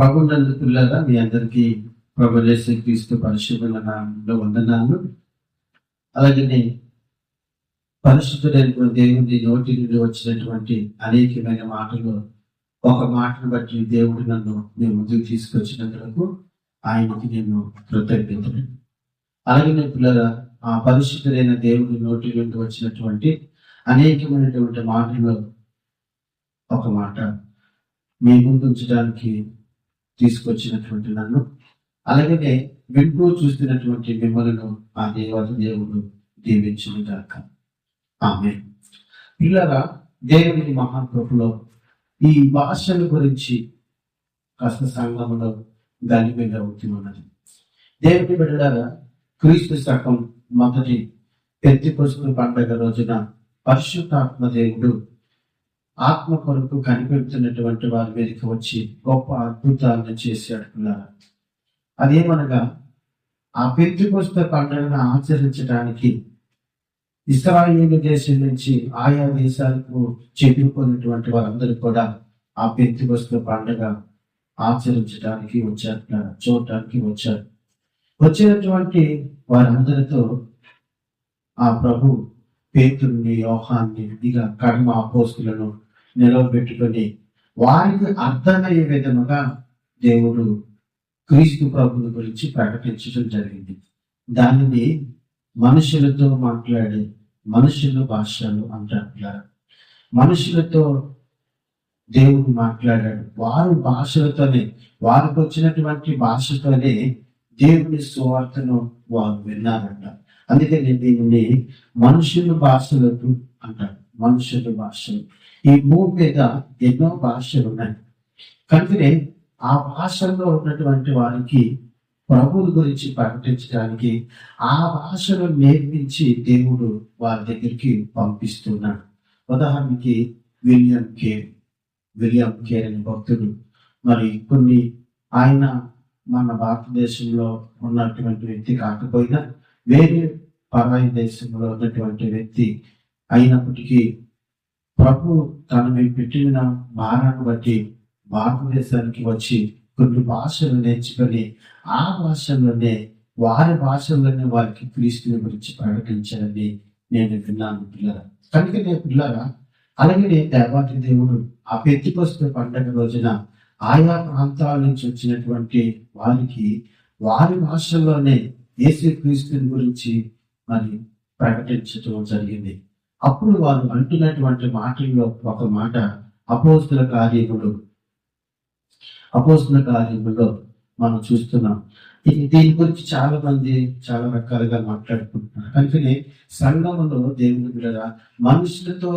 ప్రభునందు పిల్లల మీ అందరికీ ప్రభు యేసు క్రీస్తు పరిశుద్ధుల నామములో వందనాలు. అలాగే పరిశుద్ధుడైన దేవుని నోటి నుండి వచ్చినటువంటి అనేకమైన మాటలు, ఒక మాటను బట్టి దేవుడు నన్ను నేను ముందుకు తీసుకొచ్చినందుకు ఆయనకి నేను కృతజ్ఞతలు. అలాగే పిల్లల, ఆ పరిశుద్ధుడైన దేవుని నోటి నుండి వచ్చినటువంటి అనేకమైనటువంటి మాటలు ఒక మాట మీ ముందు ఉంచడానికి తీసుకొచ్చినటువంటి నన్ను, అలాగే వింటూ చూస్తున్నటువంటి మిమ్మల్ని ఆ దేవుడు దీవించును గాక. ఆమేన్. పిల్లరా, దేవుని మహాకృపలో ఈ భాషల గురించి కాస్త సంఘంలో గలిబిలి అవుతున్నది. దేవుని బిడ్డలారా, క్రీస్తు శకం మొదటి పెంతెకొస్తు పండగ రోజున పరిశుద్ధాత్మ దేవుడు ఆత్మ కొరకు కనిపెడుతున్నటువంటి వారి మీదకి వచ్చి గొప్ప అద్భుతాలను చేశాడు. అదేమనగా, ఆ పెంతెకొస్తు పండుగను ఆచరించడానికి ఇశ్రాయేలు దేశం నుంచి ఆయా దేశాలకు చెప్పుకున్నటువంటి వారందరూ కూడా ఆ పెంతెకొస్తు పండుగ ఆచరించడానికి వచ్చారు, చూడటానికి వచ్చారు. వచ్చినటువంటి వారందరితో ఆ ప్రభు పేతురుని, యోహాన్ని, ఇక కడమ అపోస్తులను నిలవబెట్టుకొని వారికి అర్థమయ్యే విధముగా దేవుడు క్రీస్తు ప్రభుని గురించి ప్రకటించడం జరిగింది. దానిని మనుషులతో మాట్లాడే మనుషుల భాషలు అంటారు. మనుషులతో దేవుడు మాట్లాడాడు. వారు భాషలతోనే, వారికి వచ్చినటువంటి భాషతోనే దేవుని సువార్తను వారు విన్నారంట. అందుకని దీనిని మనుషుల భాషలకు అంటారు. మనుషుల భాషలు. ఈ భూమి మీద ఎన్నో భాషలు ఉన్నాయి. కనుకనే ఆ భాషల్లో ఉన్నటువంటి వారికి ప్రభువుల గురించి ప్రకటించడానికి ఆ భాషను నేర్పించి దేవుడు వారి దగ్గరికి పంపిస్తున్నాడు. ఉదాహరణకి విలియం కేర్ అనే భక్తుడు, మరి కొన్ని ఆయన మన భారతదేశంలో ఉన్నటువంటి వ్యక్తి కాకపోయినా వేరే పరాయి దేశంలో ఉన్నటువంటి వ్యక్తి అయినప్పటికీ ప్రభు తన మీద పెట్టిన భారాన్ని బట్టి భారతదేశానికి వచ్చి కొన్ని భాషలు నేర్చుకొని ఆ భాషల్లోనే, వారి భాషల్లోనే వారికి క్రీస్తుని గురించి ప్రకటించాలని నేను విన్నాను పిల్లరా. కనుకనే పిల్లరా, అలాగే దేవాది దేవుడు ఆ పెంతెకొస్తు పండగ రోజున ఆయా ప్రాంతాల నుంచి వచ్చినటువంటి వారికి వారి భాషల్లోనే యేసు క్రీస్తుని గురించి మరి ప్రకటించడం జరిగింది. అప్పుడు వారు అంటున్నటువంటి మాటల్లో ఒక మాట అపోస్తుల కార్యములో మనం చూస్తున్నాం. దీని గురించి చాలా మంది చాలా రకాలుగా మాట్లాడుకుంటున్నారు. కనుకనే సంఘంలో దేవుని బిడ్డ మనుషులతో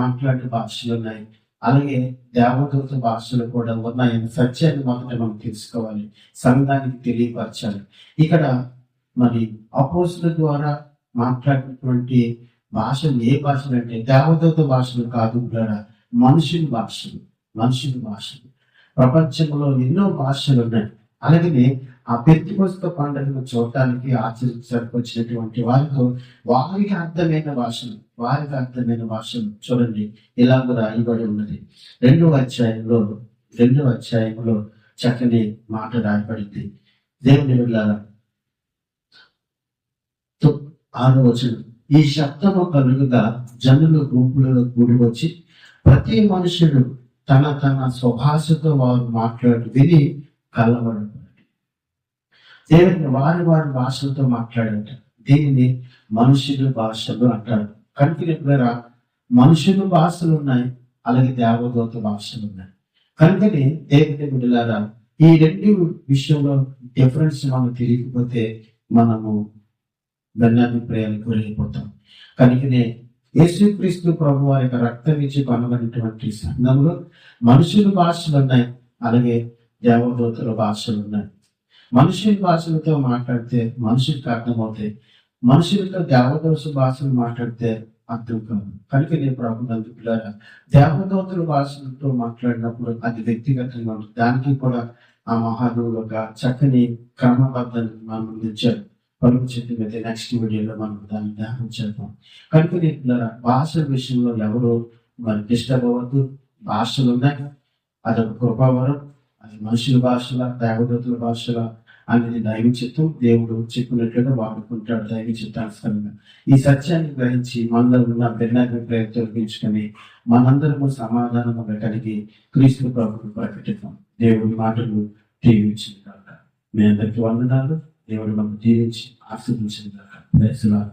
మాట్లాడే భాషలు ఉన్నాయి, అలాగే దేవదూత భాషలు కూడా ఉన్నాయని సత్యాన్ని మొదట మనం తెలుసుకోవాలి, సంఘానికి తెలియపరచాలి. ఇక్కడ మరి అపోస్తుల ద్వారా మాట్లాడినటువంటి భాషలు ఏ భాషలు అంటే దేవదూత భాషలు కాదు, మనుషుల భాషలు. ప్రపంచంలో ఎన్నో భాషలు ఉన్నాయి. అలాగే ఆ పెంతెకొస్తు పండుగను చూడటానికి ఆచరించడానికి వచ్చినటువంటి వారితో వారికి అర్థమైన భాషలు చూడండి, ఇలాగ రాయబడి ఉన్నది. రెండవ అధ్యాయంలో చక్కని మాట రాయబడింది. దేవుని బిడ్డలారా, 6వ వచనం, ఈ శబ్దము కలుగుగా జనులు గుంపులలో కూడి వచ్చి ప్రతి మనుషుడు తన స్వభాషతో వారు మాట్లాడు విని కలవడం. దేవుని వారి భాషలతో మాట్లాడంట. దీనిని మనుషుల భాషలు అంటారు. కనుక మనుషుల భాషలు ఉన్నాయి, అలాగే దేవదూత భాషలు ఉన్నాయి. కనుకనే దేవుని బిడ్డలారా, ఈ రెండు విషయంలో డిఫరెన్స్ మనం తెలియకపోతే మనము భిన్నాభిప్రాయాలకు వెళ్ళిపోతాం. కనుకనే యేసుక్రీస్తు ప్రభు వారి యొక్క రక్తం ఇచ్చి కొనబడినటువంటి సంఘంలో మనుషుల భాషలు ఉన్నాయి, అలాగే దేవదూతల భాషలు ఉన్నాయి. మనుషుల భాషలతో మాట్లాడితే మనుషులకు అర్థమవుతాయి, మనుషులతో దేవదూత భాషలు మాట్లాడితే అర్థం కాదు. కనుక నేను ప్రభుత్వ దేవదూతల భాషలతో మాట్లాడినప్పుడు అది వ్యక్తిగతంగా ఉంటుంది. దానికి కూడా ఆ మహాదేవుడు ఒక చక్కని క్రమబద్ధం మనం ఇచ్చారు. పలుకు చెట్టు మీద నెక్స్ట్ వీడియోలో మనం దాన్ని ధ్యానం చేద్దాం. కనుక నేను భాషల విషయంలో ఎవరు మరి డిస్టర్బ్ అవ్వద్దు. భాషలు ఉన్నాయి, అదొక కృపావరం, అది మనుషుల భాషల, దేవదూతల భాషల అనేది దైవ చిత్తం. దేవుడు చెప్పినట్లుగా వాడుకుంటాడు దైవ చిత్తానుసారంగా. ఈ సత్యాన్ని గ్రహించి మనలో ఉన్న భిన్నాభిప్రాయం తొలగించుకొని మనందరము సమాధానముగా కలిగి క్రీస్తు ప్రభువును ప్రకటిద్దాం. దేవుడి మాటలు దీవించిన కాక. మీ అందరికీ వందనాలు. దేవుడు మనం దీవించి ఆశీర్వదించిన కాక.